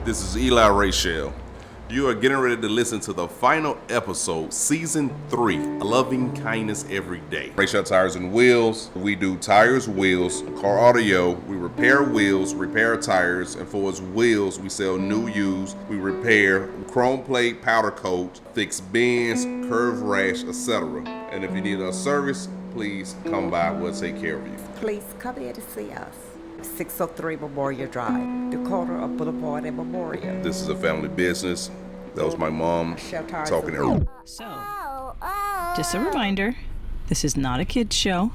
This is Eli Rachel. You are getting ready to listen to the final episode, Season 3, Loving Kindness Every Day. Rachel Tires and Wheels. We do tires, wheels, car audio. We repair wheels, repair tires, and for us wheels, we sell new, used. We repair chrome plate, powder coat, fix bends, curve rash, etc. And if you need a service, please come by. We'll take care of you. Please come here to see us. 603 Memorial Drive, the corner of Boulevard and Memorial. This is a family business. That was my mom talking to her. So, just a reminder, this is not a kid's show.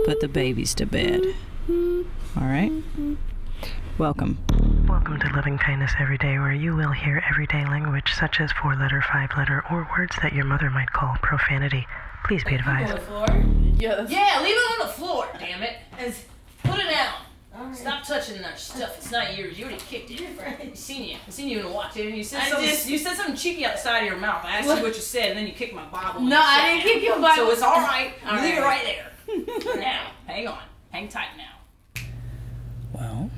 Put the babies to bed. All right? Welcome. Welcome to Loving Kindness Every Day, where you will hear everyday language such as 4-letter, 5-letter, or words that your mother might call profanity. Please be advised. On the floor? Yeah, leave it on the floor, damn it. Put it down. Right. Stop touching that stuff. It's not yours. You already kicked it. I've seen you in the watch. You said something cheeky out the side of your mouth. I asked you what you said, and then you kicked my Bible. No, I didn't kick your Bible. So it's all right. Leave it right there. Now, hang on. Hang tight now. Well,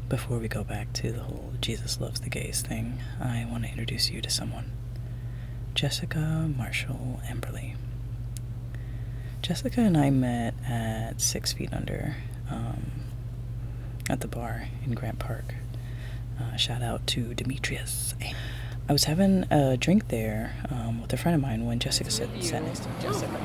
before we go back to the whole Jesus loves the gays thing, I want to introduce you to someone. Jessica Marshall Emberly. Jessica and I met at 6 Feet Under at the bar in Grant Park. Shout out to Demetrius. I was having a drink there with a friend of mine when Jessica sat next to me. Jessica.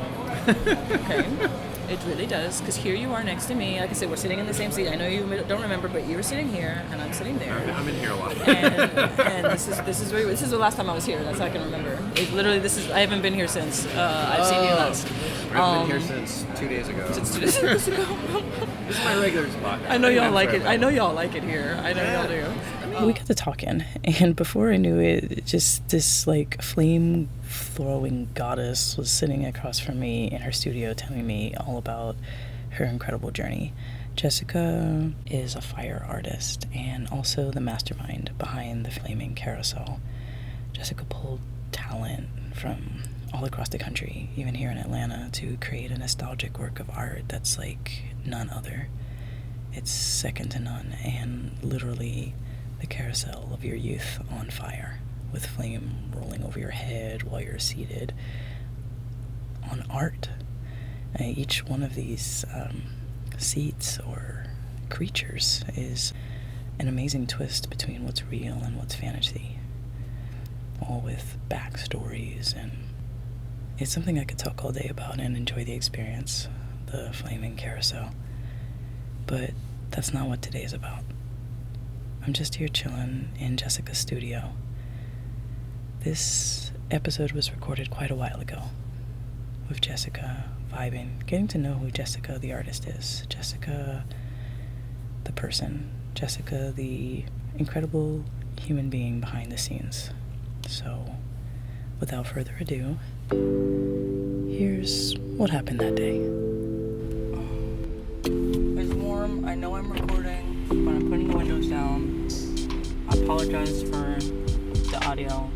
Okay. It really does, because here you are next to me. Like I said, we're sitting in the same seat. I know you don't remember, but you were sitting here, and I'm sitting there. I'm in here a lot. And this is the last time I was here. That's all I can remember. I haven't been here since I've seen you last. I've been here since 2 days ago. Since 2 days ago. This is my regular spot. I know y'all like it. I know y'all like it here. I know y'all do. We got to talking, and before I knew it, just this like flame-throwing goddess was sitting across from me in her studio telling me all about her incredible journey. Jessica is a fire artist and also the mastermind behind the Flaming Carousel. Jessica pulled talent from all across the country, even here in Atlanta, to create a nostalgic work of art that's like none other. It's second to none, and literally the carousel of your youth on fire, with flame rolling over your head while you're seated on art. Each one of these seats or creatures is an amazing twist between what's real and what's fantasy, all with backstories, and it's something I could talk all day about and enjoy the experience, the Flaming Carousel. But that's not what today is about. I'm just here chilling in Jessica's studio. This episode was recorded quite a while ago, with Jessica vibing, getting to know who Jessica the artist is, Jessica the person, Jessica the incredible human being behind the scenes. So, without further ado, here's what happened that day. It's warm. I know I'm recording, but I'm putting the windows down. I apologize for the audio.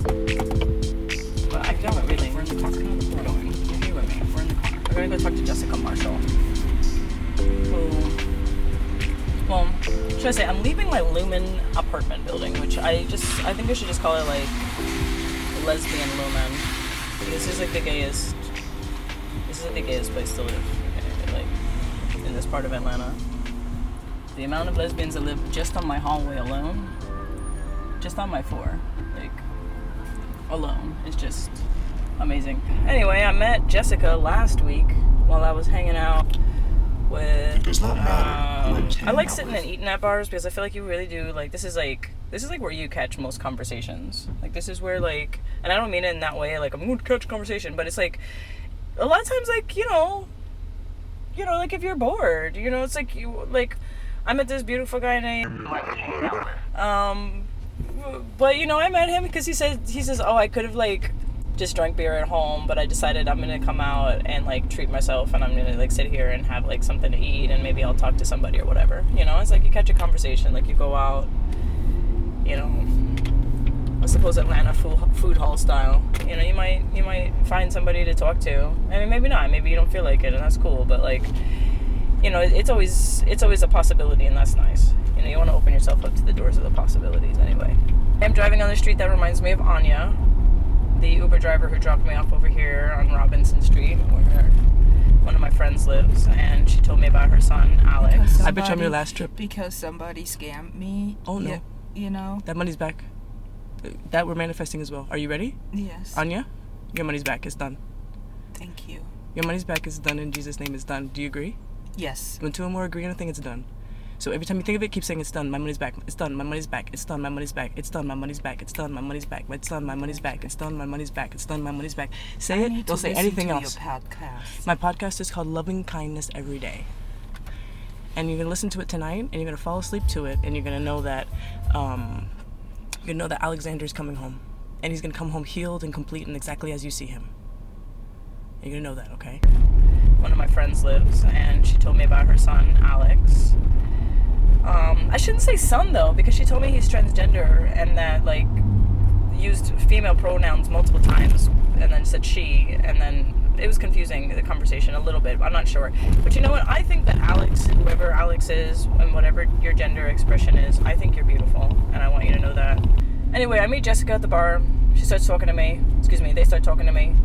But I feel it really. We're in the car. We're going. You're here with me. We're in the car. We're going to go talk to Jessica Marshall. Well, should I say, I'm leaving my Lumen apartment building, which I think I should just call it like lesbian Lumen. This is like the gayest place to live, like in this part of Atlanta. The amount of lesbians that live just on my hallway alone, just on my floor, like alone, is just amazing. Anyway, I met Jessica last week while I was hanging out with. Does not matter. I like sitting and eating at bars because I feel like you really do like this is like where you catch most conversations. Like this is where like, and I don't mean it in that way like I'm going to catch a conversation, but it's like a lot of times like you know like if you're bored, it's like you like. I met this beautiful guy named but I met him because he says, oh, I could have like just drank beer at home, but I decided I'm gonna come out and like treat myself, and I'm gonna like sit here and have like something to eat, and maybe I'll talk to somebody or whatever. It's like you catch a conversation, like you go out, I suppose Atlanta food hall style. You might find somebody to talk to. I mean, maybe not. Maybe you don't feel like it, and that's cool. But like, you know, it's always a possibility, and that's nice. You know, you want to open yourself up to the doors of the possibilities anyway. I'm driving on the street that reminds me of Anya, the Uber driver who dropped me off over here on Robinson Street, where one of my friends lives, and she told me about her son, Alex. I bet you on your last trip. Because somebody scammed me. Oh, no. You know? That money's back. That we're manifesting as well. Are you ready? Yes. Anya, your money's back. It's done. Thank you. Your money's back. It's done in Jesus' name. It's done. Do you agree? Yes. When two or more agree on a thing, it's done. So every time you think of it, keep saying it's done. My money's back. It's done. My money's back. It's done. My money's back. It's done. My money's back. It's done. My money's back. It's done. My money's back. It's done. My money's back. It's done. My money's back. Say it. Don't say anything else. Your podcast. My podcast is called Loving Kindness Every Day. And you're gonna listen to it tonight, and you're gonna fall asleep to it, and you're gonna know that Alexander's coming home, and he's gonna come home healed and complete and exactly as you see him. You're gonna know that, okay? One of my friends lives, and she told me about her son, Alex. I shouldn't say son though, because she told me he's transgender and that like used female pronouns multiple times, and then said she, and then it was confusing the conversation a little bit. I'm not sure, but you know what? I think that Alex, whoever Alex is, and whatever your gender expression is, I think you're beautiful, and I want you to know that. Anyway, I meet Jessica at the bar. She starts talking to me. Excuse me, they start talking to me.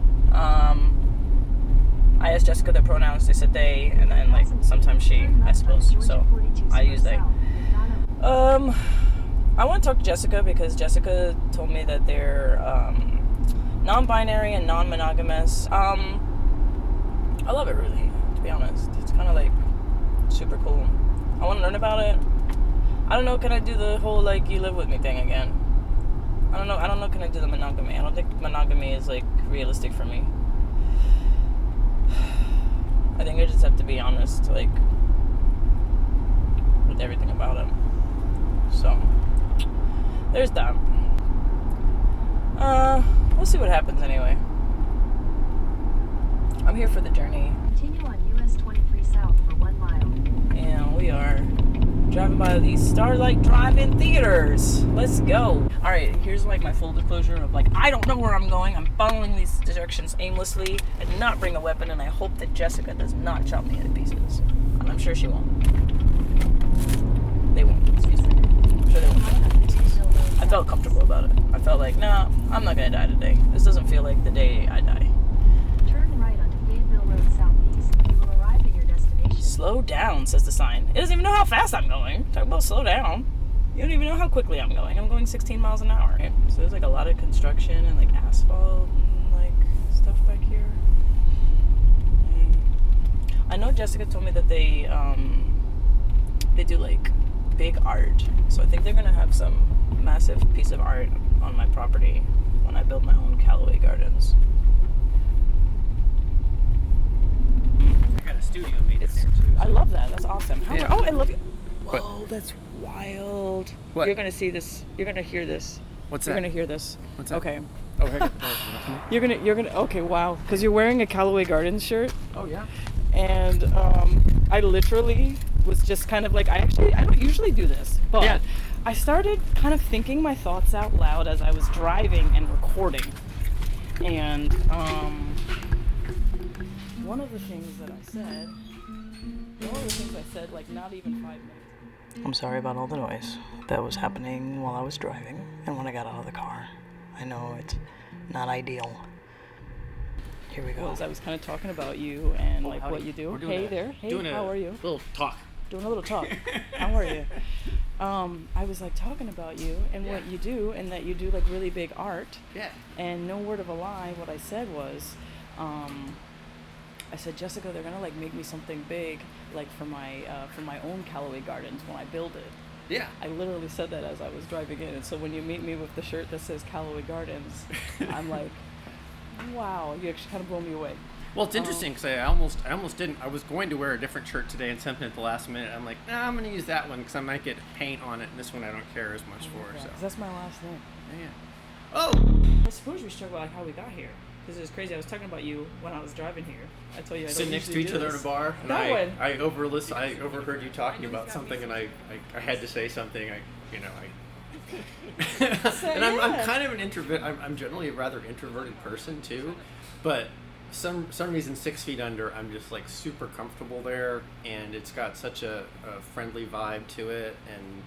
I asked Jessica their pronouns. They said they, and then like sometimes she, I suppose. So I use they. I want to talk to Jessica because Jessica told me that they're non-binary and non-monogamous. I love it really, to be honest. It's kind of like super cool. I want to learn about it. I don't know, can I do the whole like you live with me thing again? I don't know, can I do the monogamy? I don't think monogamy is like realistic for me. I think I just have to be honest, like, with everything about it. So, there's that. We'll see what happens anyway. I'm here for the journey. Continue on US 23 South for 1 mile. And we are driving by these Starlight Drive-In theaters. Let's go. All right, here's like my full disclosure of like, I don't know where I'm going. I'm following these directions aimlessly. I did not bring a weapon, and I hope that Jessica does not chop me into pieces. And I'm sure she won't. They won't, excuse me. I'm sure they won't chop me into pieces. I felt comfortable about it. I felt like, nah, I'm not gonna die today. This doesn't feel like the day I die. Turn right onto Fayetteville Road Southeast. You will arrive at your destination. Slow down, says the sign. It doesn't even know how fast I'm going. Talk about slow down. You don't even know how quickly I'm going. I'm going 16 miles an hour. So there's like a lot of construction and like asphalt and like stuff back here. And I know Jessica told me that they do like big art. So I think they're gonna have some massive piece of art on my property when I build my own Calloway gardens. I got a studio made in there too. I love that. That's awesome. Yeah. Oh, I love you. What? Whoa, that's wild. What? You're gonna see this. You're gonna hear this. What's You're that? gonna hear this. What's that? Okay. Oh, hey. You're gonna. Okay, wow. Because you're wearing a Calloway Gardens shirt, Oh, yeah. and I literally was just kind of like, I don't usually do this, but Yeah. I started kind of thinking my thoughts out loud as I was driving and recording, and one of the things that I said, like not even 5 minutes. I'm sorry about all the noise that was happening while I was driving and when I got out of the car. I know it's not ideal. Here we go. I was kind of talking about you and like howdy. what you do. We're doing Hey a- there. Hey, doing how a are you? Little talk. Doing a little talk. How are you? I was like talking about you and what you do, and that you do like really big art. Yeah. And no word of a lie, what I said was, I said, Jessica, they're gonna like make me something big, like for my own Calloway Gardens when I build it. Yeah. I literally said that as I was driving in, and so when you meet me with the shirt that says Calloway Gardens, I'm like, wow, you actually kind of blow me away. Well, it's interesting because I almost didn't. I was going to wear a different shirt today and something at the last minute. I'm like, nah, I'm going to use that one because I might get paint on it, and this one I don't care as much for. Yeah, So. 'cause that's my last name. Yeah. Oh. I suppose we should talk about like how we got here, because it was crazy. I was talking about you when I was driving here. I told you I Sitting don't next to usually each do other in this. a bar, and That one. I overheard you talking about something, and I had to say something. And I'm kind of an introvert. I'm generally a rather introverted person too, but some reason 6 feet under, I'm just like super comfortable there, and it's got such a friendly vibe to it, and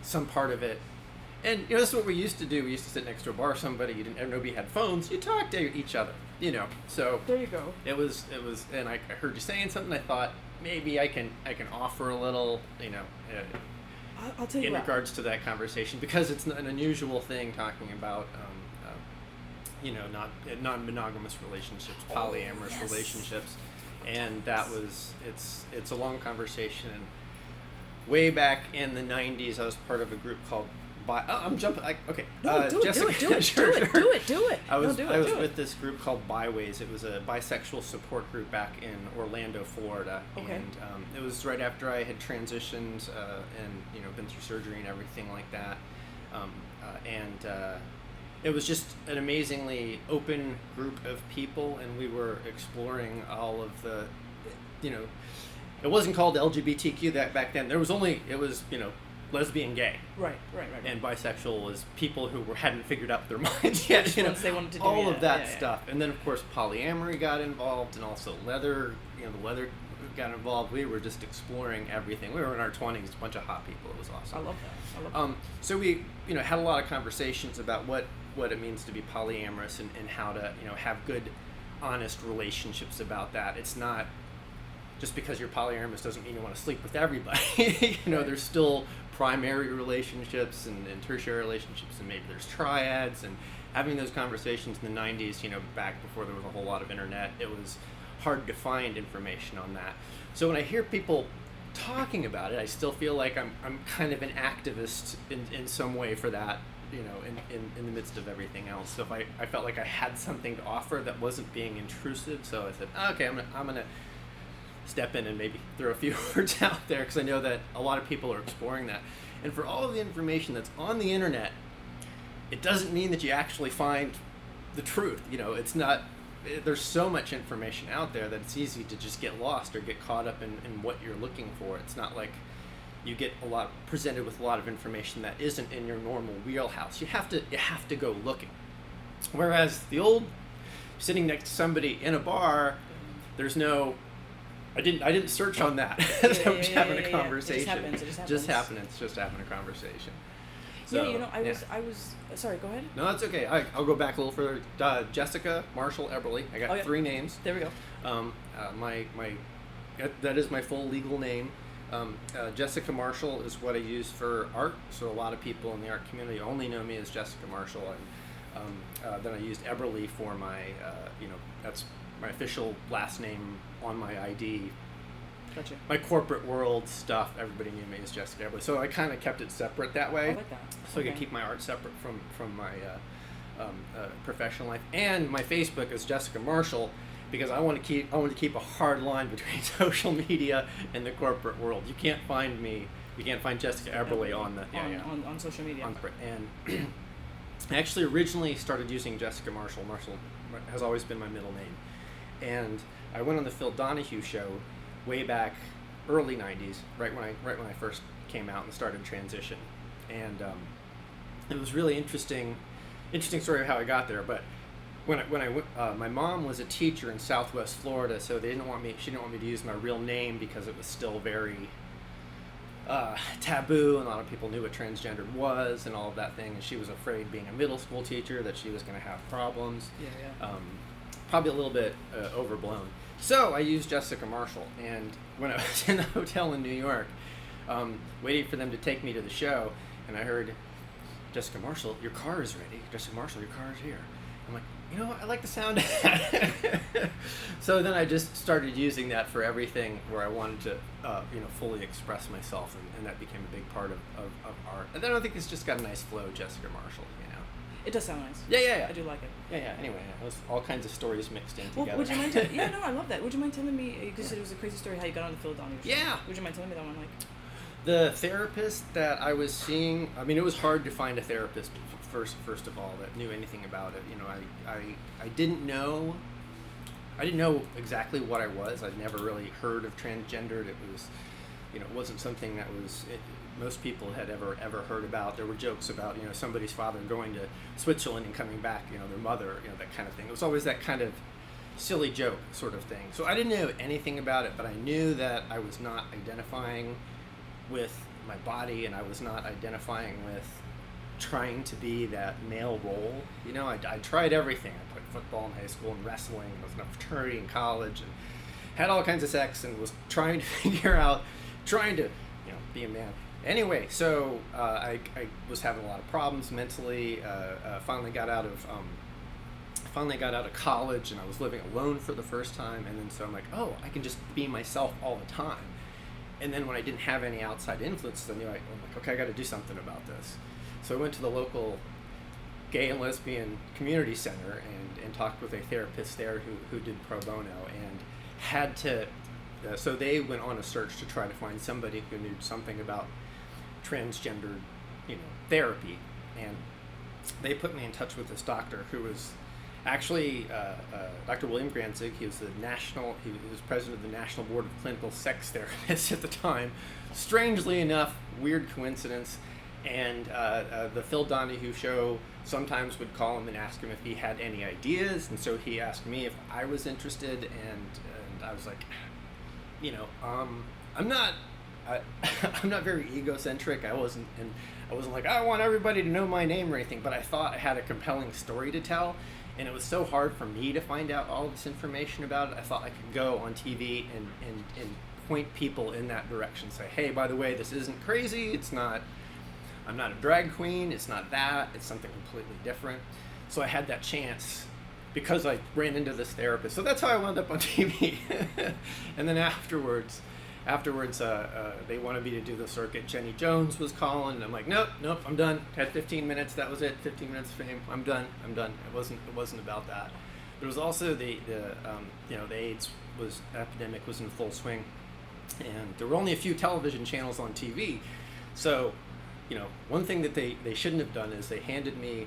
some part of it. And you know, this is what we used to do. We used to sit next to a bar, somebody, nobody had phones. You talked to each other, you know. So there you go. It was, and I heard you saying something. I thought maybe I can offer a little, you know. I'll tell you in what. regards to that conversation, because it's an unusual thing talking about, you know, not non-monogamous relationships, polyamorous relationships, and that was it's a long conversation. And way back in the 90s, I was part of a group called. I'm jumping. Okay. No, do Jessica, it. Do it. sure. Do it. I was do it. with this group called Byways. It was a bisexual support group back in Orlando, Florida. Okay. And it was right after I had transitioned and you know been through surgery and everything like that. It was just an amazingly open group of people, and we were exploring all of the, you know, it wasn't called LGBTQ that back then. It was you know. Lesbian, gay, right, and bisexual was people who hadn't figured out their minds yet. You know, they wanted to do all of that stuff, and then of course polyamory got involved, and also leather. You know, the leather got involved. We were just exploring everything. We were in our 20s, a bunch of hot people. It was awesome. I love that. So we, you know, had a lot of conversations about what it means to be polyamorous and how to, you know, have good, honest relationships about that. It's not just because you're polyamorous doesn't mean you want to sleep with everybody. You know, there's still primary relationships and tertiary relationships, and maybe there's triads, and having those conversations in the 90s, you know, back before there was a whole lot of internet, it was hard to find information on that. So when I hear people talking about it, I still feel like I'm kind of an activist in some way for that, you know, in the midst of everything else. So if I felt like I had something to offer that wasn't being intrusive, so I said, okay, I'm gonna step in and maybe throw a few words out there, because I know that a lot of people are exploring that. And for all of the information that's on the internet, it doesn't mean that you actually find the truth. You know, it's not, there's so much information out there that it's easy to just get lost or get caught up in what you're looking for. It's not like you get presented with a lot of information that isn't in your normal wheelhouse. You have to go looking. Whereas the old sitting next to somebody in a bar, there's no, I didn't search on that. Having a conversation. It just Just happened. It's just having a conversation. So, yeah, you know, I was sorry, go ahead. No, that's okay. I'll go back a little further. Jessica Marshall Eberly. I got 3 names. There we go. That is my full legal name. Jessica Marshall is what I use for art. So a lot of people in the art community only know me as Jessica Marshall, and then I used Eberly for my, you know, that's my official last name on my ID. Gotcha. My corporate world stuff, everybody knew me as Jessica Eberly. So I kind of kept it separate that way. I like that. So I could keep my art separate from my professional life. And my Facebook is Jessica Marshall, because I want to keep a hard line between social media and the corporate world. You can't find me. You can't find Jessica Eberly on social media. And I actually originally started using Jessica Marshall. Marshall has always been my middle name. And I went on the Phil Donahue Show way back early 90s, right when I first came out and started transition. And it was really interesting story of how I got there. But when I went, my mom was a teacher in Southwest Florida, so she didn't want me to use my real name because it was still very taboo, and a lot of people knew what transgendered was and all of that thing. And she was afraid, being a middle school teacher, that she was going to have problems. Probably a little bit overblown. So I used Jessica Marshall, and when I was in the hotel in New York, waiting for them to take me to the show, and I heard, Jessica Marshall, your car is ready. Jessica Marshall, your car is here. I'm like, you know what? I like the sound of that. So then I just started using that for everything where I wanted to, fully express myself, and that became a big part of art. And then I think it's just got a nice flow, Jessica Marshall, you know. It does sound nice. Yeah. I do like it. Yeah. Anyway, it was all kinds of stories mixed in together. Well, would you mind I love that. Would you mind telling me, because it was a crazy story how you got on the Phil Donahue Show. Yeah. Would you mind telling me that one, like? The therapist that I was seeing, I mean, it was hard to find a therapist first of all that knew anything about it. You know, I didn't know exactly what I was. I'd never really heard of transgendered. It was it wasn't something that most people had ever heard about. There were jokes about, somebody's father going to Switzerland and coming back, their mother, that kind of thing. It was always that kind of silly joke sort of thing. So I didn't know anything about it, but I knew that I was not identifying with my body, and I was not identifying with trying to be that male role. I tried everything. I played football in high school and wrestling, and I was in a fraternity in college, and had all kinds of sex, and was trying to figure out, be a man. Anyway, so I was having a lot of problems mentally. Finally got out of college, and I was living alone for the first time. And then so I'm like, oh, I can just be myself all the time. And then when I didn't have any outside influence, then I'm like, okay, I got to do something about this. So I went to the local gay and lesbian community center and talked with a therapist there who did pro bono, and had to. So they went on a search to try to find somebody who knew something about transgender, therapy, and they put me in touch with this doctor who was actually Dr. William Granzig. He was he was president of the National Board of Clinical Sex Therapists at the time. Strangely enough, weird coincidence, and the Phil Donahue Show sometimes would call him and ask him if he had any ideas, and so he asked me if I was interested, and I was like, I'm not very egocentric. I wasn't like, I want everybody to know my name or anything, but I thought I had a compelling story to tell, and it was so hard for me to find out all this information about it. I thought I could go on TV and point people in that direction, say, hey, by the way, this isn't crazy, I'm not a drag queen, it's not that, it's something completely different. So I had that chance because I ran into this therapist. So that's how I wound up on TV. And then afterwards, they wanted me to do the circuit. Jenny Jones was calling, and I'm like, nope, I'm done. Had 15 minutes, that was it. 15 minutes of fame. I'm done. It wasn't about that. There was also the AIDS epidemic was in full swing, and there were only a few television channels on TV. So, one thing that they shouldn't have done is they handed me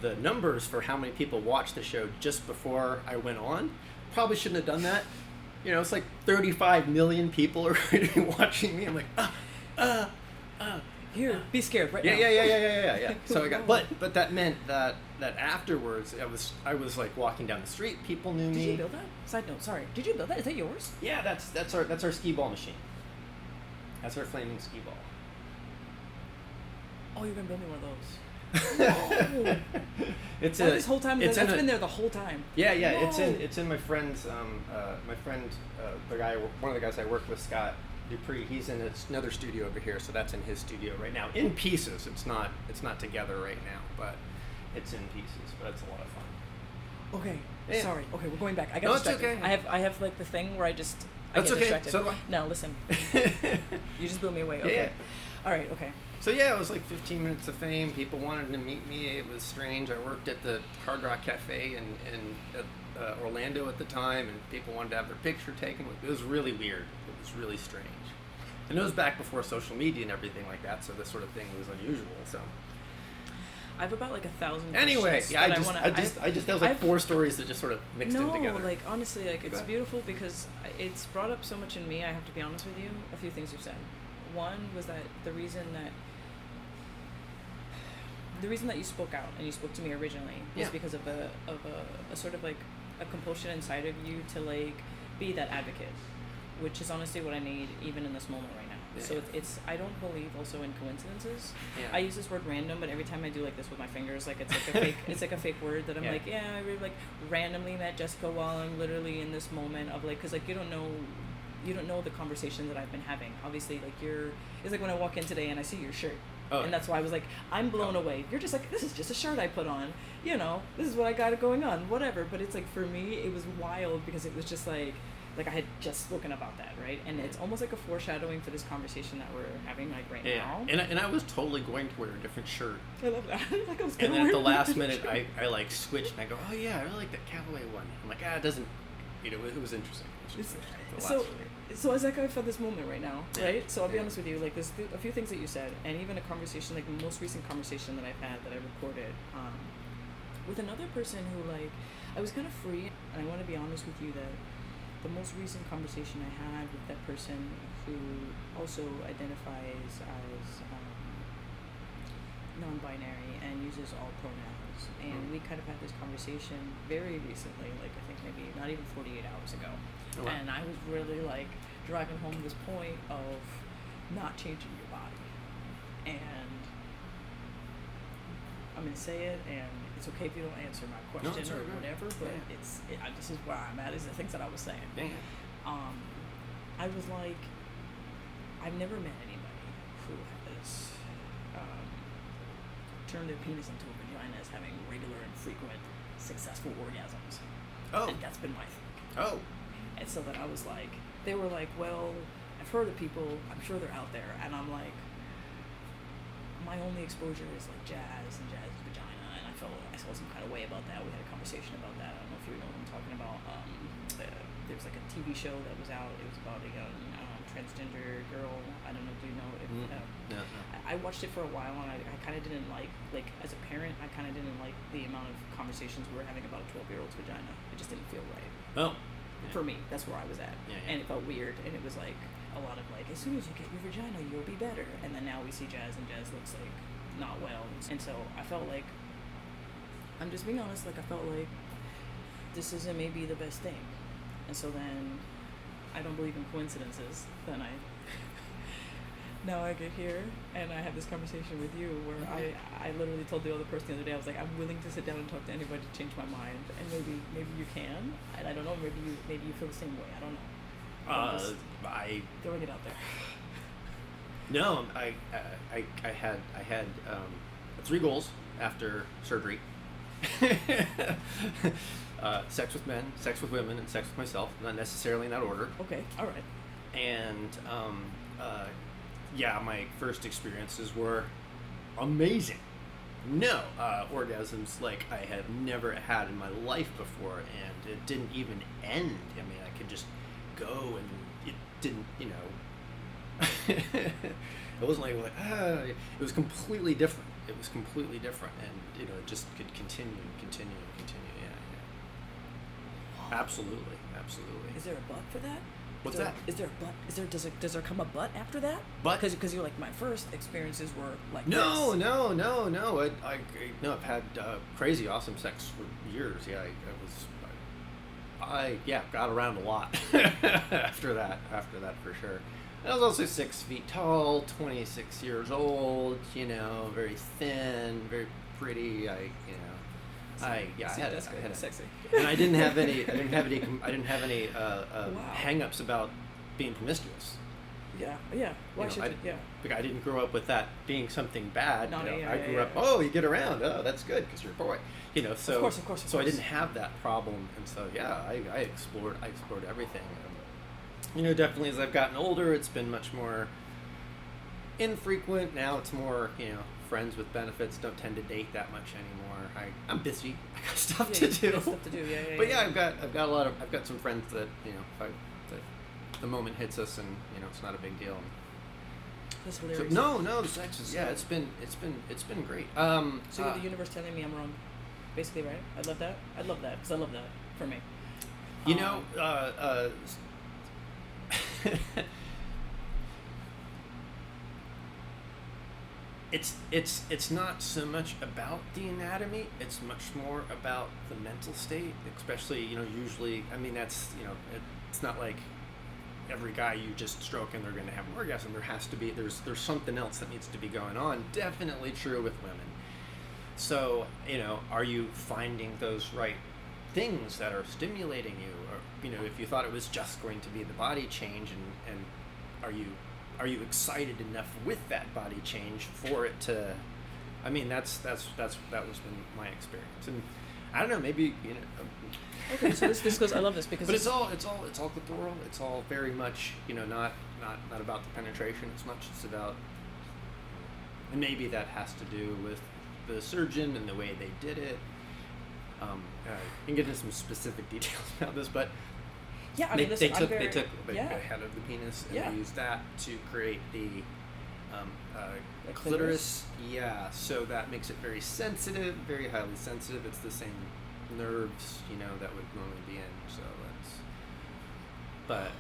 the numbers for how many people watched the show just before I went on. Probably shouldn't have done that. It's like 35 million people are watching me. I'm like, here, be scared right now. Yeah. So I got, but that meant that afterwards, I was like walking down the street. People knew me. Did you build that? Side note, sorry. Did you build that? Is that yours? Yeah, that's our skee ball machine. That's our flaming skee ball. Oh, you're gonna build me one of those. No. It's this whole time. That's been there the whole time. Yeah. No. It's in my friend's. One of the guys I work with, Scott Dupree. He's in another studio over here, so that's in his studio right now. In pieces. It's not together right now, but it's in pieces. But it's a lot of fun. Okay. Yeah. Sorry. Okay, we're going back. I got distracted. It's okay. I have like the thing where I get okay. distracted. So do I. No, listen. You just blew me away. Okay. Yeah. All right. Okay. So yeah, it was like 15 minutes of fame. People wanted to meet me. It was strange. I worked at the Hard Rock Cafe in Orlando at the time, and people wanted to have their picture taken. It was really weird. It was really strange. And it was back before social media and everything like that, so this sort of thing was unusual. So I have about like 1,000. Anyway, yeah, I just that was like 4 stories that just sort of mixed in together. No, like honestly, like it's beautiful because it's brought up so much in me. I have to be honest with you. A few things you've said. One was that the reason that you spoke out and you spoke to me originally was because of a sort of like a compulsion inside of you to like be that advocate, which is honestly what I need even in this moment right now. Yeah. So it's I don't believe also in coincidences. Yeah. I use this word random, but every time I do like this with my fingers, like it's like a fake it's like a fake word that I'm like, yeah, I really like randomly met Jessica while I'm literally in this moment of like, because like you don't know the conversation that I've been having. Obviously, like it's like when I walk in today and I see your shirt. Oh, and that's why I was like, I'm blown away. You're just like, this is just a shirt I put on. This is what I got going on, whatever. But it's like, for me, it was wild because it was just like I had just spoken about that, right? And it's almost like a foreshadowing for this conversation that we're having like right now. And I was totally going to wear a different shirt. I love that. Like I was and then at the last minute, I like switched and I go, oh yeah, I really like that Callaway one. I'm like, it doesn't, it was interesting. So as like I've had this moment right now, right? So I'll be honest with you, like there's a few things that you said, and even a conversation, like the most recent conversation that I've had that I recorded with another person who like, I was kind of free, and I want to be honest with you that the most recent conversation I had with that person who also identifies as non-binary and uses all pronouns, and we kind of had this conversation very recently, like I think maybe not even 48 hours ago. Oh, wow. And I was really like driving home this point of not changing your body, and I'm gonna say it, and it's okay if you don't answer my question or whatever, but this is where I'm at, is the things that I was saying. I was like, I've never met anybody who has turned their penis into a vagina as having regular and frequent successful orgasms. Oh. And that's been my thing. Oh. And so then I was like, they were like, well, I've heard of people, I'm sure they're out there, and I'm like, my only exposure is like jazz and jazz is vagina, and I felt some kind of way about that. We had a conversation about that. I don't know if you know what I'm talking about. There was like a TV show that was out. It was about a young transgender girl. I don't know. Do you know? If, No. I watched it for a while, and I kind of didn't like as a parent, I kind of didn't like the amount of conversations we were having about a 12-year-old's vagina. It just didn't feel right. Oh. For me, that's where I was at. And it felt weird, and it was like a lot of like, as soon as you get your vagina, you'll be better. And then now we see Jazz, and Jazz looks like not well. And so I felt like, I'm just being honest, like I felt like this isn't maybe the best thing. And so then I don't believe in coincidences. Then now I get here and I have this conversation with you where I literally told the other person the other day, I was like, I'm willing to sit down and talk to anybody to change my mind, and maybe you can, and I don't know, maybe you feel the same way. I don't know. I throwing it out there. No, I had 3 goals after surgery. Sex with men, sex with women, and sex with myself. Not necessarily in that order. Okay, all right. And my first experiences were amazing. No orgasms like I have never had in my life before, and it didn't even end. I mean, I could just go, and it didn't, it wasn't like it was completely different. It was completely different, and it just could continue. Yeah. Absolutely. Is there a butt for that? What's that? Is there a butt? Does there come a butt after that? But because you're like, my first experiences were like no. this. I've had crazy awesome sex for years. Yeah, I got around a lot after that for sure. I was also 6 feet tall, 26 years old. Very thin, very pretty. I had sexy. And I didn't have any hang-ups about being promiscuous. Yeah. Why should you? Because I didn't grow up with that being something bad. I grew up. Yeah. Oh, you get around. Oh, that's good because you're a boy. So of course. So I didn't have that problem, and so I explored everything. Definitely as I've gotten older, it's been much more infrequent. Now it's more friends with benefits. Don't tend to date that much anymore. I'm busy. I got stuff to do. But I've got some friends that if the moment hits us and it's not a big deal. That's hilarious. So, no, the sex is it's been great. So the universe telling me I'm wrong, basically, right? I love that because I love that for me. It's not so much about the anatomy. It's much more about the mental state, especially usually. I mean, that's it's not like every guy you just stroke and they're going to have an orgasm. There has to be there's something else that needs to be going on. Definitely true with women. So are you finding those right things that are stimulating you, or if you thought it was just going to be the body change, and are you excited enough with that body change for it to? I mean, that was been my experience, and I don't know, maybe Okay, so this goes. I love this because. But it's all clitoral. It's all very much not about the penetration as much. It's about, and maybe that has to do with the surgeon and the way they did it. I can get into some specific details about this, but yeah, they took the head of the penis and they used that to create the clitoris. Yeah, so that makes it very sensitive, very highly sensitive. It's the same nerves, that would normally be in. So But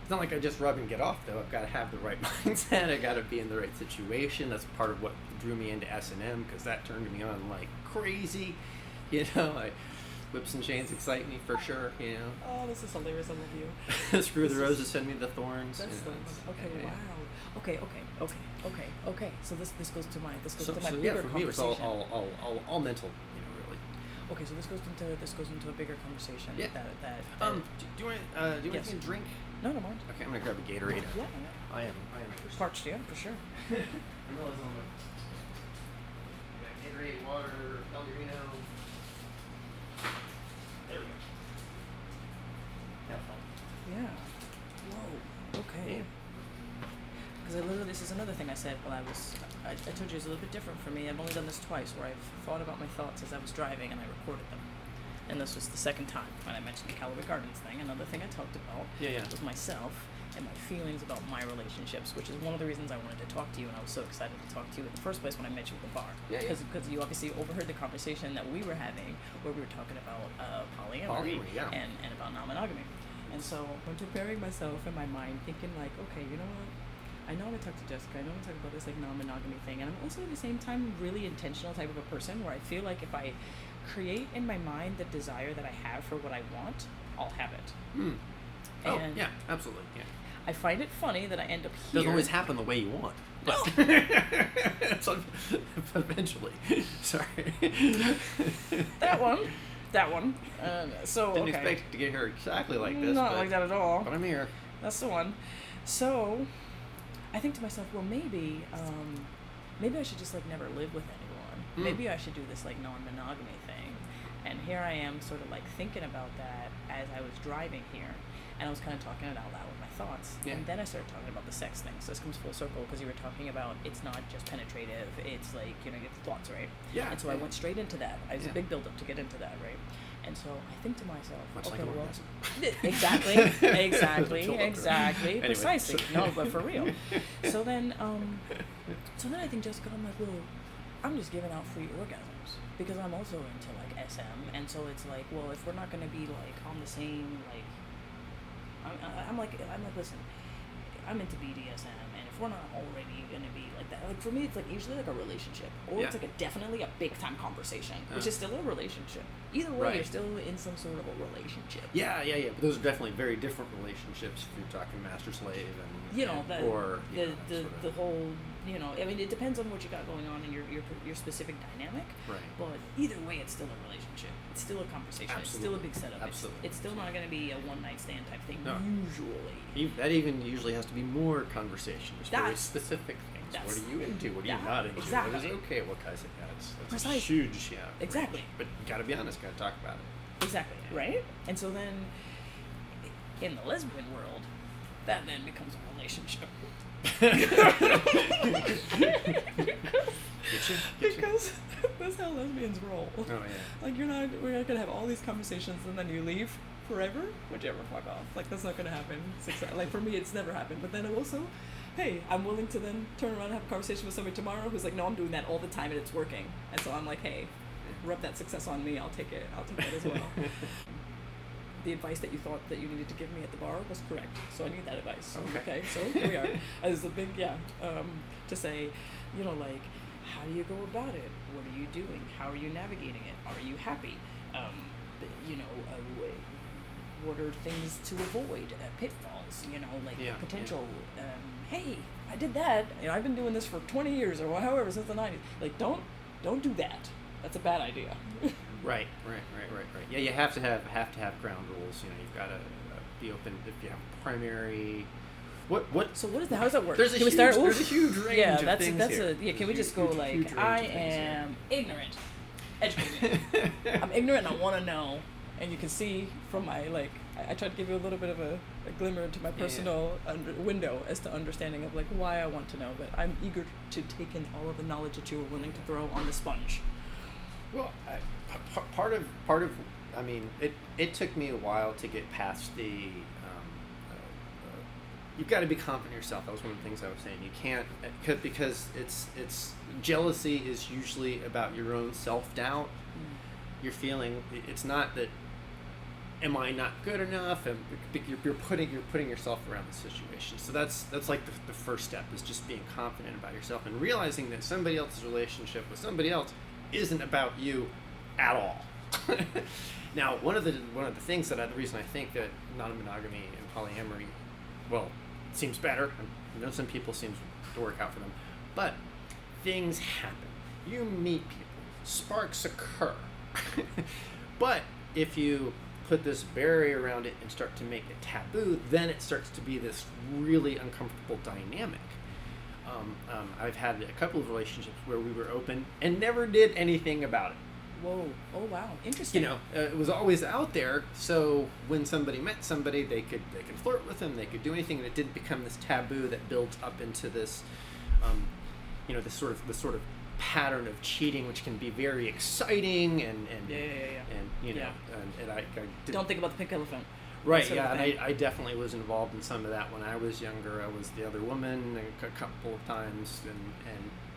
it's not like I just rub and get off, though. I've got to have the right mindset. I got to be in the right situation. That's part of what drew me into S&M, because that turned me on like crazy. Whips and chains excite me for sure. Oh, this is hilarious. I love you. Screw the roses, send me the thorns. That's okay. Wow. Okay. So this goes to my bigger for me it was conversation. all mental. Really. Okay, so this goes into a bigger conversation. Yeah. That do you want anything to drink? No, don't mind. Okay, I'm gonna grab a Gatorade. Yeah. I am thirsty. Parched, yeah, for sure. Gatorade, water, Pellegrino. There we go. Have fun. Yeah. Whoa. Okay. Yeah. Because this is another thing I said while I told you it's a little bit different for me. I've only done this twice, where I've thought about my thoughts as I was driving and I recorded them. And this was the second time when I mentioned the Calloway Gardens thing. Another thing I talked about was myself and my feelings about my relationships, which is one of the reasons I wanted to talk to you, and I was so excited to talk to you in the first place when I met you at the bar. Because you obviously overheard the conversation that we were having where we were talking about polyamory and about non-monogamy. And so I'm preparing myself in my mind, thinking like, okay, you know what? I know I'm going to talk to Jessica. I know I'm going to talk about this like non-monogamy thing. And I'm also at the same time really intentional type of a person where I feel like if I create in my mind the desire that I have for what I want, I'll have it. Oh, and yeah, absolutely. Yeah. I find it funny that I end up here. Doesn't always happen the way you want. But so, eventually. Sorry. That one. So Didn't expect to get here exactly like this. Not like that at all. But I'm here. That's the one. So I think to myself, well, maybe I should just like never live with anyone. Maybe I should do this like non-monogamy thing. And here I am sort of like thinking about that as I was driving here. And I was kind of talking it out loud with my thoughts. Yeah. And then I started talking about the sex thing. So this comes full circle because you were talking about it's not just penetrative. It's like, you get the thoughts, right? Yeah. And so I went straight into that. It was a big build-up to get into that, right? And so I think to myself, much okay, like well, exactly. anyway. Precisely. No, but for real. So then I think, Jessica, I'm like, well, I'm just giving out free orgasms because I'm also into like SM, and so it's like, well, if we're not going to be like on the same like, I'm like, listen, I'm into BDSM, and if we're not already going to be like that, like for me, it's like usually like a relationship, or it's like definitely a big time conversation, which is still a relationship. Either way, you're still in some sort of a relationship. Yeah. But those are definitely very different relationships if you're talking master slave and the whole. I mean, it depends on what you got going on in your specific dynamic. Right. But either way, it's still a relationship. It's still a conversation. Absolutely. It's still a big setup. Absolutely. It's still not going to be a one-night stand type thing. No. Usually. That even usually has to be more conversation. There's very specific things. What are you into? What are you not into? Exactly. What is okay? What kind of thing? That's huge. Yeah. Exactly. Range. But you got to be honest. Got to talk about it. Exactly. Yeah. Right. And so then, in the lesbian world, that then becomes a relationship. Because that's how lesbians roll. Oh yeah. Like we're not gonna have all these conversations and then you leave forever. Would you ever fuck off? Like that's not gonna happen. Like for me, it's never happened. But then also, hey, I'm willing to then turn around and have a conversation with somebody tomorrow who's like, no, I'm doing that all the time and it's working. And so I'm like, hey, rub that success on me. I'll take it. I'll take that as well. The advice that you thought that you needed to give me at the bar was correct. So I need that advice. Okay, so here we are. It's a big, to say, like, how do you go about it? What are you doing? How are you navigating it? Are you happy? What are things to avoid? Pitfalls, potential, hey, I did that. I've been doing this for 20 years or however, since the 90s. Like, don't do that. That's a bad idea. Right. Yeah, you have to have ground rules. You've got to be open if you have primary. What? So how does that work? There's a huge range of things here. Can we just go like, I am ignorant, educated. I'm ignorant and I want to know. And you can see from my I tried to give you a little bit of a glimmer into my personal window as to understanding of why I want to know. But I'm eager to take in all of the knowledge that you were willing to throw on the sponge. Well, part of I mean, it took me a while to get past the. You've got to be confident in yourself. That was one of the things I was saying. You can't because it's jealousy is usually about your own self-doubt. You're feeling it's not that am I not good enough? And you're putting yourself around the situation. So that's like the first step, is just being confident about yourself and realizing that somebody else's relationship with somebody else isn't about you at all. Now, one of the things the reason I think that non-monogamy and polyamory, well, seems better. I know some people seems to work out for them, but things happen. You meet people, sparks occur. But if you put this barrier around it and start to make it taboo, then it starts to be this really uncomfortable dynamic. I've had a couple of relationships where we were open and never did anything about it. Whoa. Oh, wow. Interesting. You know, it was always out there. So when somebody met somebody, they could flirt with them. They could do anything, and it didn't become this taboo that builds up into this, this sort of pattern of cheating, which can be very exciting and I don't think about the pink elephant. Right, yeah, and I definitely was involved in some of that when I was younger. I was the other woman a couple of times, and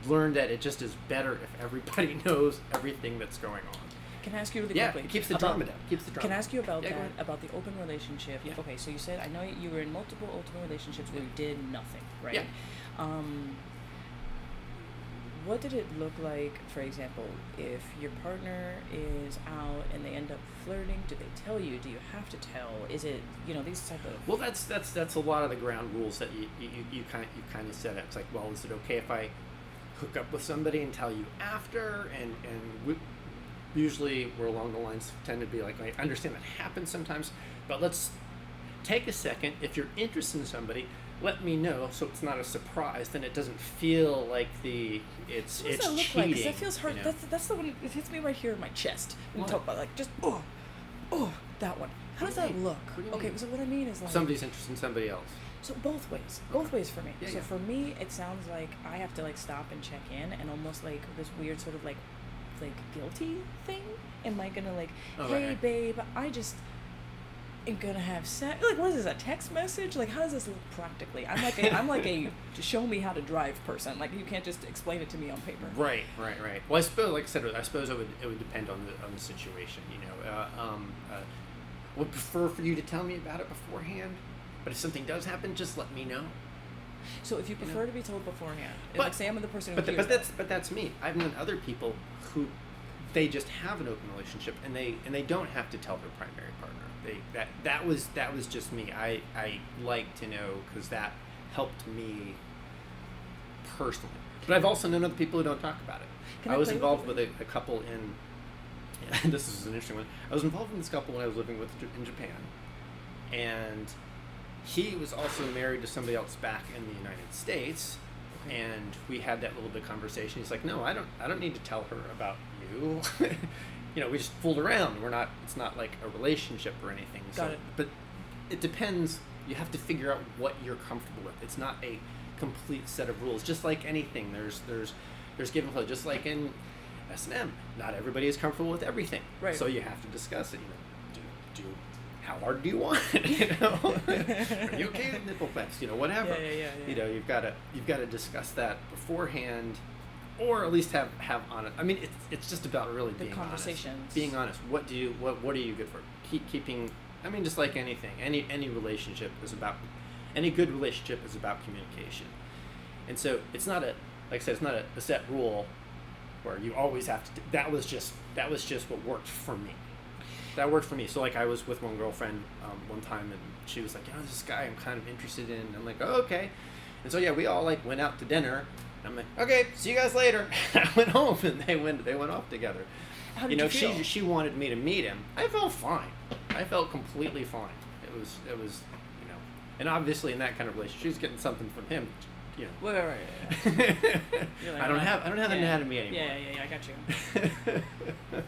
learned that it just is better if everybody knows everything that's going on. Can I ask you really quickly? Yeah, it keeps the drama down. Can I ask you about that, about the open relationship? Yeah. Okay, so you said, I know you were in multiple open relationships where you did nothing, right? Yeah. What did it look like, for example, if your partner is out and they end up flirting? Do they tell you? Do you have to tell? Is it, these type of... Well, that's a lot of the ground rules that you kind of set up. It's like, well, is it okay if I hook up with somebody and tell you after? And usually we're along the lines tend to be like, I understand that happens sometimes, but let's take a second. If you're interested in somebody, let me know, so it's not a surprise. Then it doesn't feel like it's what does that look cheating. like? 'Cause that feels hard. That's the one. It hits me right here in my chest. When you talk about just that one. How does that look? Okay, so what I mean is like somebody's interested in somebody else. So both ways for me. Yeah, so for me, it sounds like I have to stop and check in, and almost like this weird sort of like guilty thing. Am I gonna hey babe, I just am gonna have sex? What is this, a text message? How does this look practically? I'm like a show me how to drive person. You can't just explain it to me on paper. Right. Well, I suppose, like I said, it would depend on the situation. Would prefer for you to tell me about it beforehand, but if something does happen, just let me know. So if you prefer to be told beforehand, say I'm the person who but that's me. I've known other people who they just have an open relationship and they don't have to tell their primary partner. That was just me. I like to know because that helped me personally. But I've also known other people who don't talk about it. I was involved with a couple in. And this is an interesting one. I was involved in this couple when I was living in Japan, and he was also married to somebody else back in the United States, and we had that little bit of conversation. He's like, "No, I don't need to tell her about you." We just fooled around. It's not like a relationship or anything. Got it. But it depends. You have to figure out what you're comfortable with. It's not a complete set of rules. Just like anything, there's give and flow. Just like in S&M, not everybody is comfortable with everything. Right. So you have to discuss it. How hard do you want it? Are you okay with nipple flex? Whatever. Yeah. You've got to discuss that beforehand, or at least have honest. I mean, it's just about really being conversations. Honest. Being honest. What are you good for? Keeping. I mean, just like anything, any relationship is about. Any good relationship is about communication, and so it's not it's not a set rule where you always have to. That was just what worked for me. That worked for me. So I was with one girlfriend one time, and she was like, there's this guy I'm kind of interested in. And I'm like, oh, okay. And so we all went out to dinner. And I'm like, okay, see you guys later. I went home, and they went off together. How did you feel? She wanted me to meet him. I felt fine. I felt completely fine. It was and obviously in that kind of relationship, she was getting something from him. Right. I don't have the anatomy anymore. Yeah, I got you.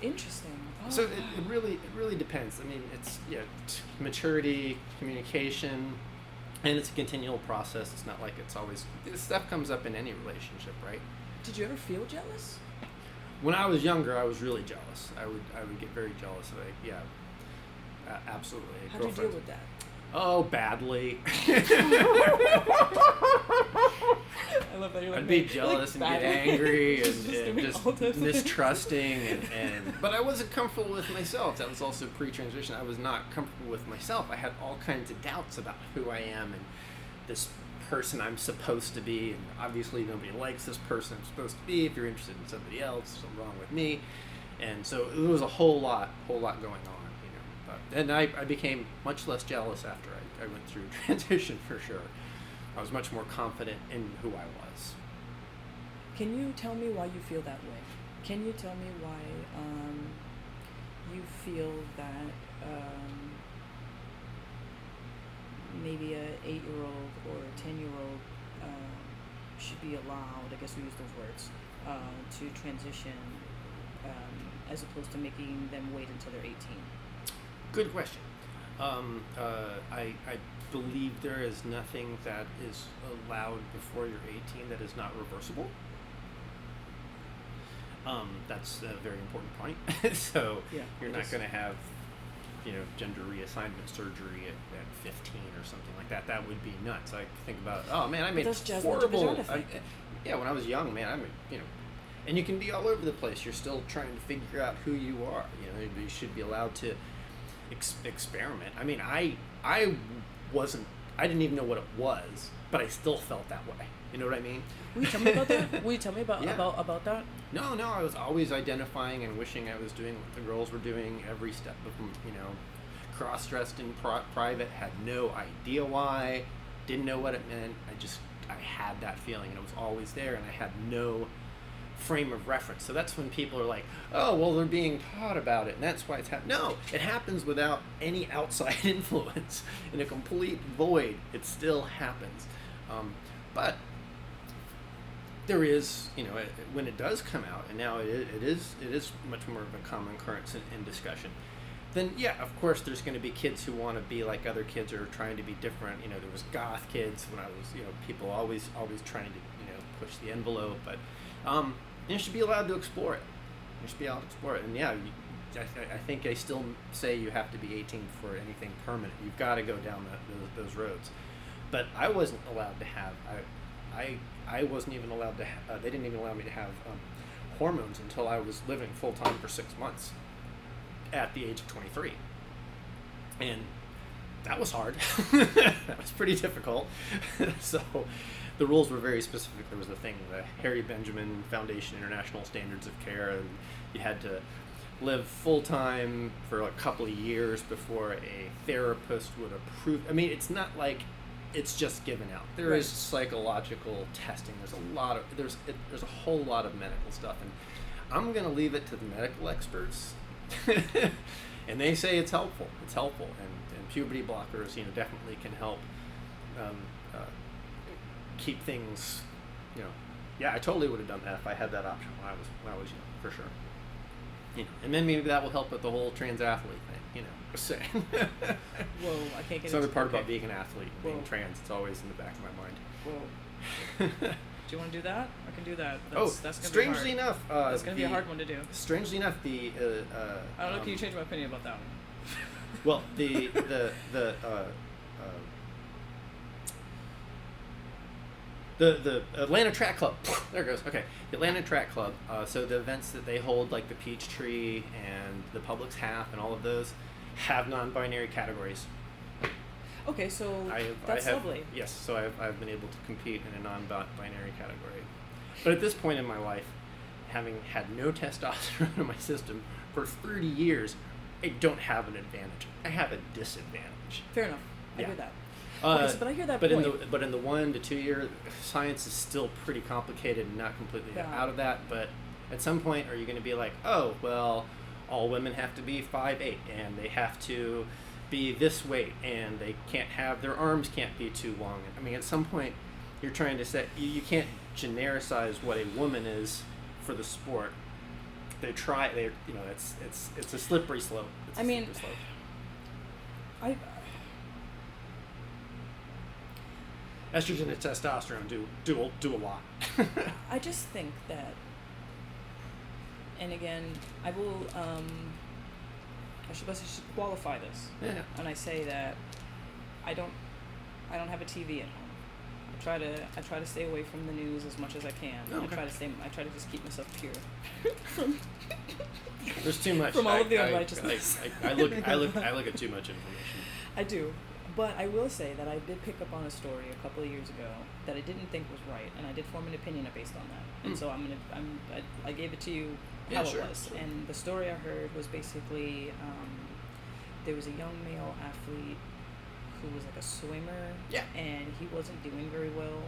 Interesting. Oh, so it really depends. I mean, it's maturity, communication, and it's a continual process. It's not like it's always this stuff comes up in any relationship, right? Did you ever feel jealous? When I was younger, I was really jealous. I would get very jealous. Absolutely. How did you deal with that? Oh, badly. I love that you're like I'd be me. jealous Like, and get badly. angry and doing just all the- mistrusting but I wasn't comfortable with myself. That was also pre-transition. I was not comfortable with myself. I had all kinds of doubts about who I am and this person I'm supposed to be, and obviously nobody likes this person I'm supposed to be. If you're interested in somebody else, something wrong with me. And so there was a whole lot going on, you know. But, and I became much less jealous after I went through transition, for sure. I was much more confident in who I was. Can you tell me why you feel that way? Can you tell me why you feel that maybe a 8-year-old or a 10-year-old should be allowed, I guess we use those words, to transition as opposed to making them wait until they're 18? Good question. I believe there is nothing that is allowed before you're 18 that is not reversible. That's a very important point. So Yeah, you're it not is. going to have, you know, gender reassignment surgery at 15 or something like that. That would be nuts. I think about, oh man, I made that's just horrible. what the vagina thing. Yeah, when I was young, man, I mean, you know, and you can be all over the place. You're still trying to figure out who you are. You know, you should be allowed to experiment. I mean, I didn't even know what it was, but I still felt that way. You know what I mean? Will you tell me about that? Will you tell me about Yeah. about that? No, I was always identifying and wishing I was doing what the girls were doing every step of, you know, cross-dressed in private, had no idea why, didn't know what it meant. I had that feeling, and it was always there, and I had no frame of reference. So that's when people are like, oh, well, they're being taught about it, and that's why it's happening. No, it happens without any outside influence. In a complete void, it still happens. But there is, you know, when it does come out, and now it is much more of a common occurrence in discussion, then yeah, of course there's going to be kids who want to be like other kids or are trying to be different. You know, there was goth kids when I was, you know, people always trying to, you know, push the envelope, but you should be allowed to explore it. You should be allowed to explore it, and yeah, I think I still say you have to be 18 for anything permanent. You've got to go down those roads. But I wasn't allowed to have. I wasn't even allowed to. They didn't even allow me to have hormones until I was living full time for 6 months, at the age of 23, and that was hard. That was pretty difficult. So, the rules were very specific. There was a thing, the Harry Benjamin Foundation International Standards of Care, and you had to live full time for a couple of years before a therapist would approve. I mean, it's not like it's just given out. There is psychological testing. There's a whole lot of medical stuff, and I'm gonna leave it to the medical experts. And they say it's helpful. It's helpful, and puberty blockers, you know, definitely can help keep things, you know. Yeah, I totally would have done that if I had that option when I was young, for sure. You know, and then maybe that will help with the whole trans athlete thing, you know. Just saying. Whoa, I can't get It's another into part okay. about being an athlete, being Whoa. trans. It's always in the back of my mind. Whoa. Do you want to do that? I can do that. That's gonna strangely be hard. enough, That's gonna be a hard one to do. Strangely enough, the I don't know. Can you change my opinion about that one? well, the Atlanta Track Club. There it goes. Okay, the Atlanta Track Club. So the events that they hold, like the Peachtree and the Publix Half and all of those, have non-binary categories. Okay, so that's lovely. Yes, so I've been able to compete in a non-binary category. But at this point in my life, having had no testosterone in my system for 30 years, I don't have an advantage. I have a disadvantage. Fair enough. I Yeah. hear that. Okay, but I hear that point. But in the 1 to 2 year, science is still pretty complicated and not completely out of that. But at some point, are you going to be like, oh, well, all women have to be 5'8", and they have to be this weight, and they can't have, their arms can't be too long. I mean, at some point, you're trying to set, you can't genericize what a woman is for the sport. You know, it's a slippery slope. I mean, estrogen and testosterone do a lot. I just think that, and again, I will, I should qualify this. Yeah. And I say that I don't have a TV at home. try to stay away from the news as much as I can. Okay. I try to just keep myself pure. There's too much from all of the unrighteousness. I look at too much information. I do. But I will say that I did pick up on a story a couple of years ago that I didn't think was right, and I did form an opinion based on that. And so I gave it to you how it was. Sure. And the story I heard was basically there was a young male athlete who was like a swimmer, and he wasn't doing very well,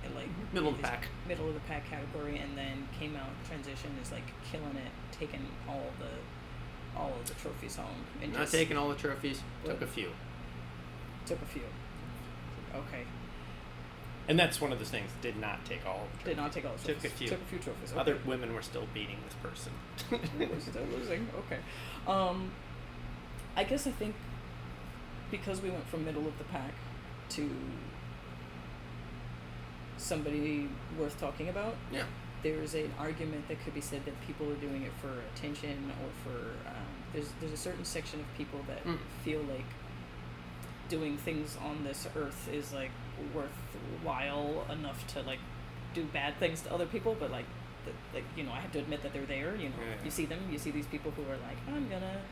in like middle of the pack category, and then came out, transitioned, is like killing it, taking all of the trophies home. And not taking all the trophies, took a few. Okay. And that's one of those things. Did not take all. Did not take all the trophies. Took a few trophies. Okay. Other women were still beating this person. Still losing. Okay. I guess I think because we went from middle of the pack to somebody worth talking about. Yeah. There's an argument that could be said that people are doing it for attention or for there's a certain section of people that feel like doing things on this earth is like worthwhile enough to like do bad things to other people, but like I have to admit that they're there. You see them. You see these people who are like, I'm gonna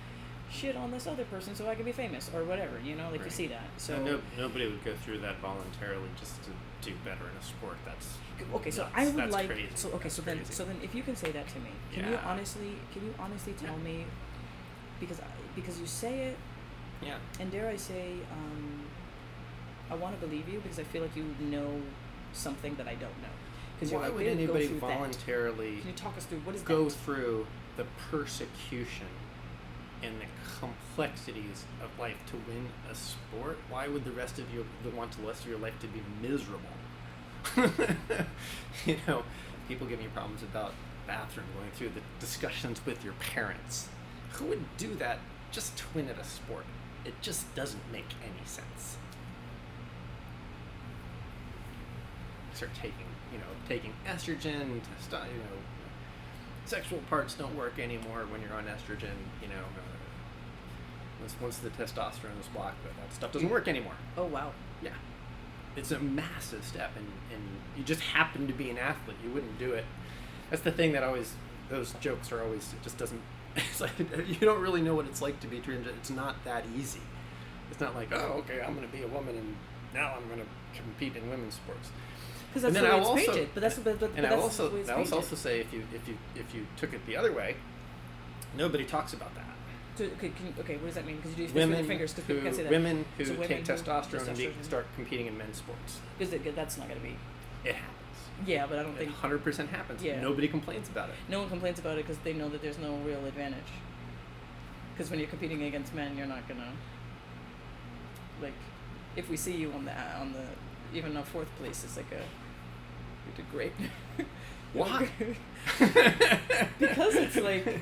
shit on this other person so I can be famous or whatever. You see that. So nobody would go through that voluntarily just to do better in a sport. That's okay. So nuts. I would that's like. Crazy. So okay. So then if you can say that to me, can you honestly tell me, because you say it. Yeah. And dare I say, I want to believe you because I feel like you know something that I don't know. Because why would anybody voluntarily Can you talk us through what is go through the persecution and the complexities of life to win a sport? Why would the rest of you want the rest of your life to be miserable? People give me problems about bathroom, going through the discussions with your parents. Who would do that just to win at a sport? It just doesn't make any sense. Start taking estrogen, sexual parts don't work anymore when you're on estrogen, once the testosterone is blocked, but that stuff doesn't work anymore. Oh, wow. Yeah. It's a massive step, and you just happen to be an athlete. You wouldn't do it. That's the thing that those jokes are always, it just doesn't, it's like, you don't really know what it's like to be transgender. It's not that easy. It's not like, oh, okay, I'm going to be a woman and now I'm going to compete in women's sports. Because that's the way it's painted. But that's I will also say if you took it the other way, nobody talks about that. So, okay, what does that mean? Because you do women with your fingers because people can't say that. Women who take testosterone and start competing in men's sports. Because that's not going to be. It happens. Yeah, but I don't think 100% happens. Yeah. Nobody complains about it. No one complains about it because they know that there's no real advantage. Because when you're competing against men, you're not gonna if we see you on the even a fourth place, it's like you did great. Why? Because it's like,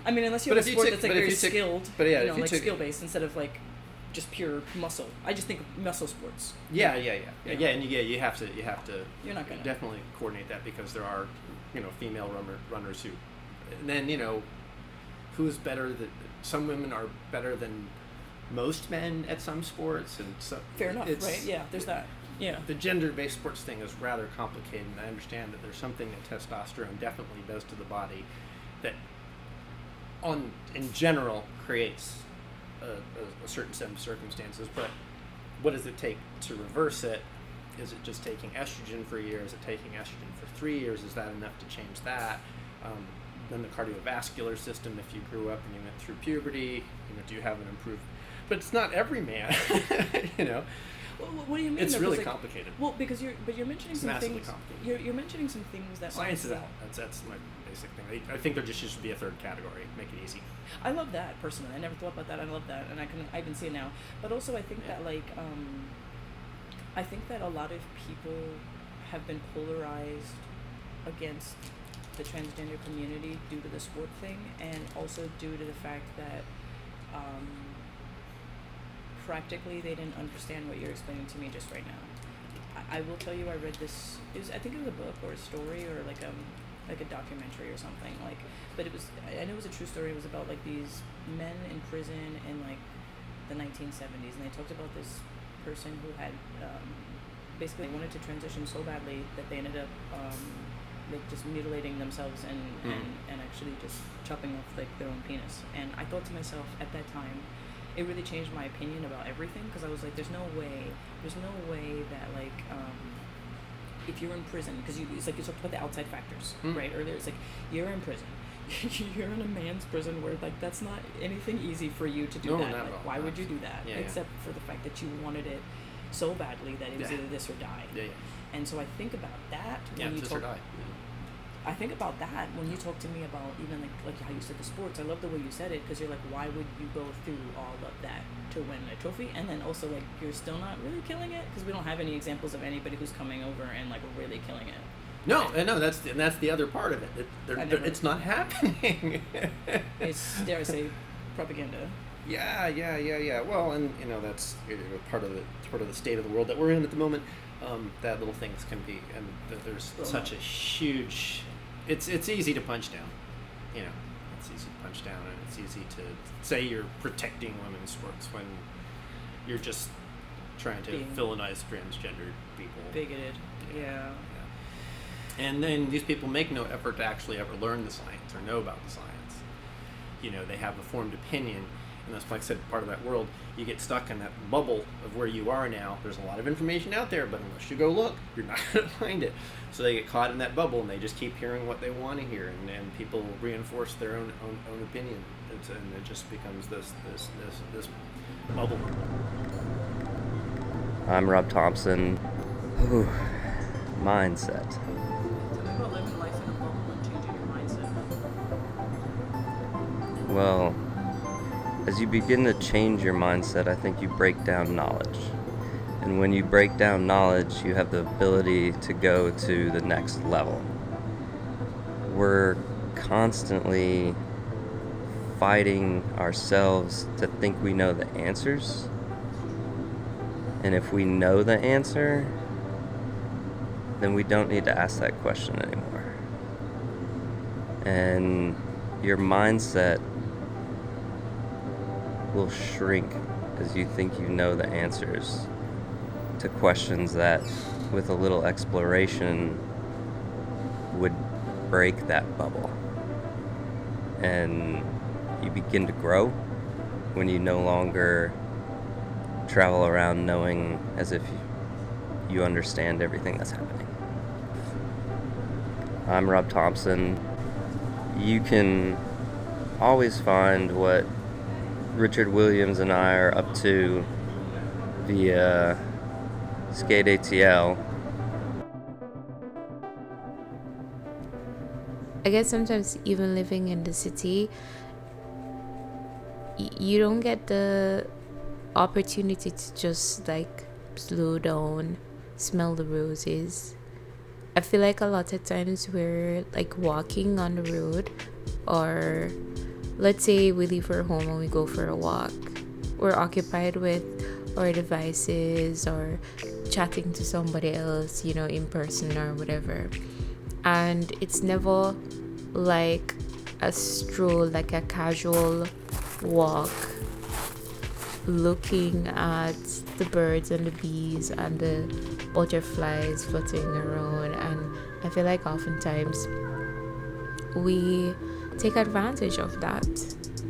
I mean, unless you have a sport that's like very skilled, skill based instead of like just pure muscle. I just think of muscle sports. Yeah, and you have to. You're not gonna definitely coordinate that because there are, female runners who, and then who's better than some women are better than most men at some sports, and so fair enough, right? Yeah, there's that. Yeah. The gender-based sports thing is rather complicated, and I understand that there's something that testosterone definitely does to the body that, in general, creates a certain set of circumstances. But what does it take to reverse it? Is it just taking estrogen for a year? Is it taking estrogen for 3 years? Is that enough to change that? Then the cardiovascular system, if you grew up and you went through puberty, do you have an improved? But it's not every man, Well, what do you mean? It's really complicated. Well, because you're mentioning some things. Complicated. You're mentioning some things that science is out. That's my basic thing. I think there just should be a third category. Make it easy. I love that personally. I never thought about that. I love that, and I can see it now. But also, I think that I think that a lot of people have been polarized against the transgender community due to the sport thing, and also due to the fact that practically they didn't understand what you're explaining to me just right now. I will tell you, I read this. I think it was a book or a story or like a documentary or something. But it was. I know it was a true story. It was about like these men in prison in like the 1970s, and they talked about this person who had basically they wanted to transition so badly that they ended up like just mutilating themselves and actually just chopping off like their own penis. And I thought to myself at that time, it really changed my opinion about everything, because I was like, there's no way that like if you're in prison, because it's like you talked about the outside factors right earlier. It's like you're in prison. You're in a man's prison where like that's not anything easy for you to do. That. Like, why would you do that? Except for the fact that you wanted it so badly that it was either this or die. And so I think about that when you talk. I think about that when you talk to me about even like how you said the sports. I love the way you said it, because you're like, why would you go through all of that to win a trophy? And then also like you're still not really killing it, because we don't have any examples of anybody who's coming over and like really killing it. No, that's the other part of it. It's not happening. It's, dare I say, propaganda. Yeah. Well, and that's part of the state of the world that we're in at the moment. That little things can be, and there's such a huge. It's easy to punch down. It's easy to punch down, and it's easy to say you're protecting women's sports when you're just trying to villainize transgender people. Bigoted. Yeah. And then these people make no effort to actually ever learn the science or know about the science. They have a formed opinion, and that's, like I said, part of that world. You get stuck in that bubble of where you are now. There's a lot of information out there, but unless you go look, you're not going to find it. So they get caught in that bubble, and they just keep hearing what they want to hear, and people reinforce their own opinion, and it just becomes this bubble. I'm Rob Thompson. Ooh, mindset. Living life in a bubble and changing your mindset. Well, as you begin to change your mindset, I think you break down knowledge. And when you break down knowledge, you have the ability to go to the next level. We're constantly fighting ourselves to think we know the answers. And if we know the answer, then we don't need to ask that question anymore. And your mindset will shrink as you think you know the answers to questions that, with a little exploration, would break that bubble. And you begin to grow when you no longer travel around knowing as if you understand everything that's happening. I'm Rob Thompson. You can always find what Richard Williams and I are up to via Skate ATL. I guess sometimes even living in the city, you don't get the opportunity to just like slow down, smell the roses. I feel like a lot of times we're like walking on the road, or let's say we leave our home and we go for a walk. We're occupied with our devices or chatting to somebody else, in person or whatever. And it's never like a stroll, like a casual walk, looking at the birds and the bees and the butterflies fluttering around. And I feel like oftentimes we take advantage of that,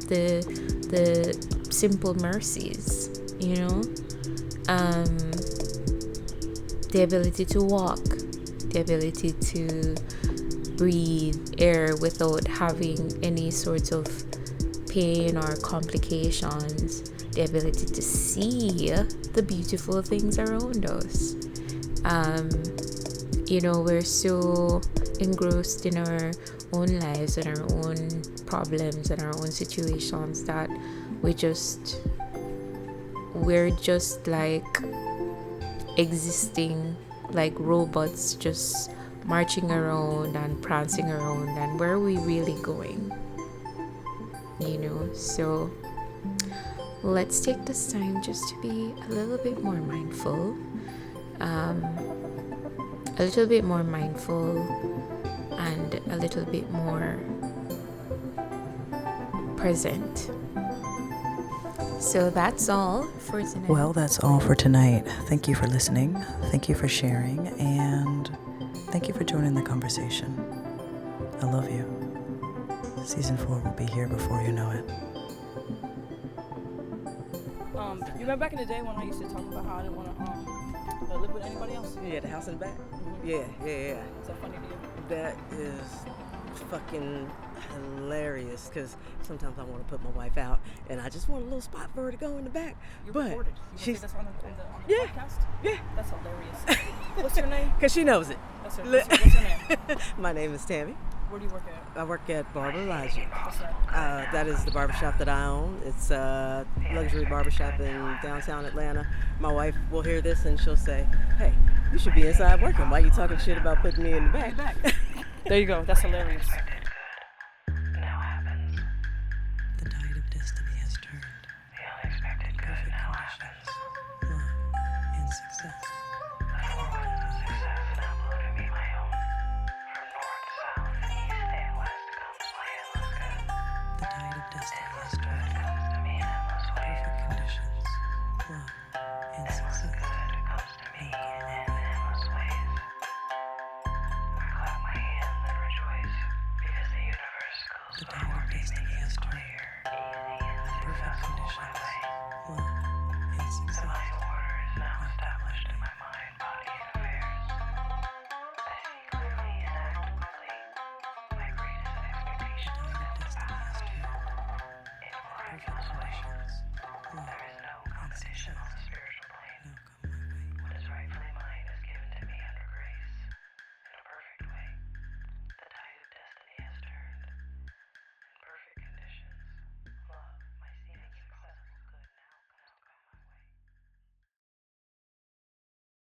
the simple mercies, the ability to walk, the ability to breathe air without having any sort of pain or complications, the ability to see the beautiful things around us. We're so engrossed in our own lives and our own problems and our own situations that we're just like existing like robots, just marching around and prancing around. And where are we really going? So let's take this time just to be a little bit more mindful, and a little bit more present. So that's all for tonight. Well, that's all for tonight. Thank you for listening. Thank you for sharing. And thank you for joining the conversation. I love you. Season 4 will be here before you know it. You remember back in the day when I used to talk about how I didn't want to live with anybody else? Yeah, the house in the back? Mm-hmm. Yeah. Is that funny to you? That is fucking hilarious, because sometimes I want to put my wife out and I just want a little spot for her to go in the back. You're but recorded. You she's say this on the yeah, podcast? Yeah. That's hilarious. What's your name? Because she knows it. What's your name? My name is Tammy. Where do you work at? I work at Barber Logic. What's that? That is the barbershop that I own. It's a luxury barbershop in downtown Atlanta. My wife will hear this and she'll say, hey, you should be inside working. Why are you talking shit about putting me in the back? There you go. That's hilarious. The tide of destiny has turned. The unexpected perfect conditions. Love and success. The tide of destiny has turned. Perfect conditions. Love and success. The tide of destiny has turned. Perfect conditions.